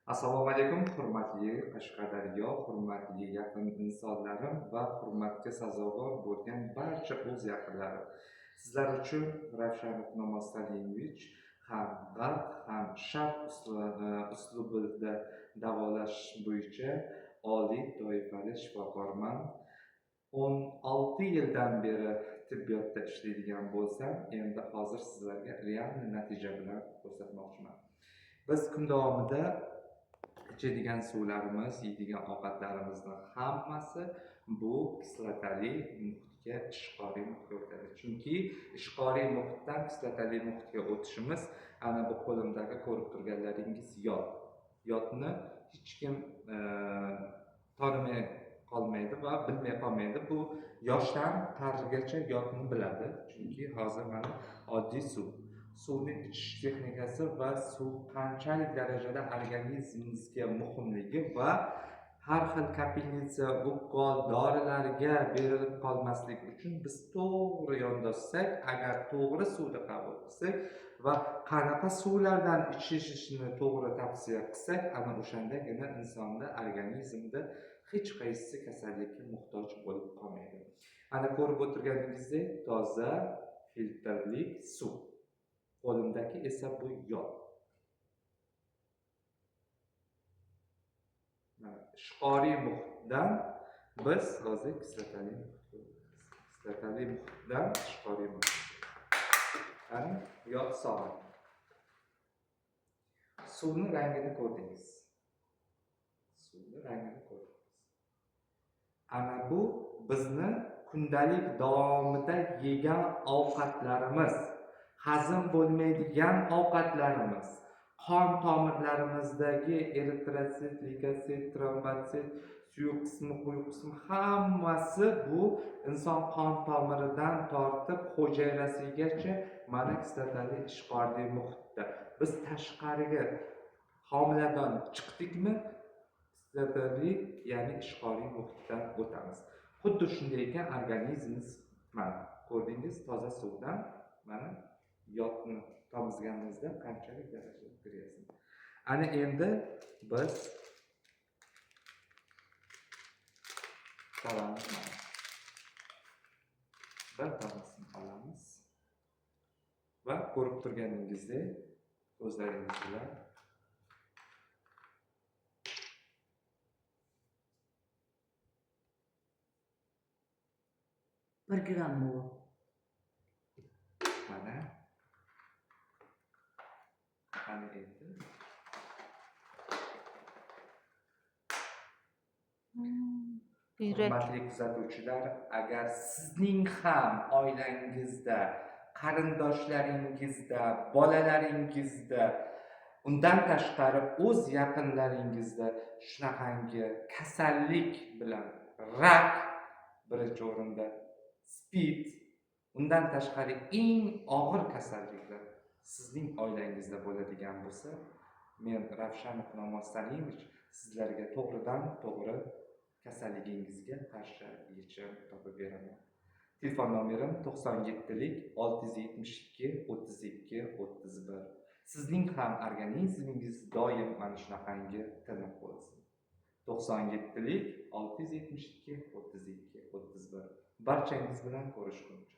Assalomu alaykum, hurmatli Qashqadaryo, hurmatli yaqin insonlarim va hurmatga sazovor bo'lgan barcha o'z yaqinlarim. Sizlar uchun Ravshanov Namoz Salimovich ham g'arb, ham sharq uslubida davolash bo'yicha oliy toifali shifokorman. 16 yildan beri tibbiyotda ishlaydigan bo'lsam, endi hozir sizlarga real natija bilan ko'rsatmoqchiman. Biz kun davomida ichadigan suvlarimiz, yeydigan ovqatlarimizni hammasi bu kislotali muhitga, ishqoriy muhitga o'tadi. Chunki ishqoriy muhitdan kislotali muhitga o'tishimiz, ana bu qo'limdagi ko'rib turganlaringiz yod. Yodni hech kim tanimay qolmaydi va bilmay qolmaydi. Bu yoshdan qarigacha yodni biladi. Chunki hozir mana oddiy suv. Suvning ichish texnikasi va suv qanchalik darajada organizmimizga muhimligi va har xil kapelnitsa, ukol, dorilarga berilib qolmaslik uchun biz to'g'ri yondashsak, agar to'g'ri suvni qabul qilsak va qanaqa suvlardan ichishni to'g'ri tavsiya qilsak, ana o'shandagina insonda organizmda hech qaysi kasallikka muhtoj bo'lib qolmaydi. Ana ko'rib o'tirganingizdek toza filtrli suv. Qo'limdagi esa bu yod. Ishqoriy muhitdan biz hozir kislotali muhitdan ishqoriy muhit. Ana yod sog'in. Suvni rangini ko'rdingiz. Ana bu bizni kundalik davomida yegan ovqatlarimiz, hazm bo'lmaydigan ovqatlarimiz, qon tomirlarimizdagi eritrosit, leykosit, trombotsit, suyuq qismi, quyi qismi hammasi bu inson qon tomiridan tortib hujayrasigacha mana kislotali ishqoriy muhitda. Biz tashqariga homiladon chiqdikmi, kislotali, ya'ni ishqoriy muhitdan o'tamiz. Xuddi shunday ekan organizmingiz, mana ko'rdingiz, toza suvdan mana yodni tomizganimizda qanchalik darajada kiryapsiz. Ana endi biz bir tanesini olamiz va ko'rib turganingizdek ko'zlaringiz bilan bir gram bu. Mana endi hurmatli kuzatuvchilar, agar sizning ham oilangizda, qarindoshlaringizda, bolalaringizda, undan tashqari o'z yaqinlaringizda shunaqangi kasallik bilan rak birinchi o'rinda, spid, undan tashqari eng og'ir kasalliklar sizning oilangizda bo'ladigan bo'lsa, men Ravshanov Namoz Salimovich sizlarga to'g'ridan to'g'ri kasalligingizga qarshi yechim topib beraman. Telefon nomerim 97lik 672 32 31. Sizning ham organizmingiz doim mana shunaqangi tiniq bo'lsin. 97lik 672 32 31. Barchangiz bilan ko'rishguncha.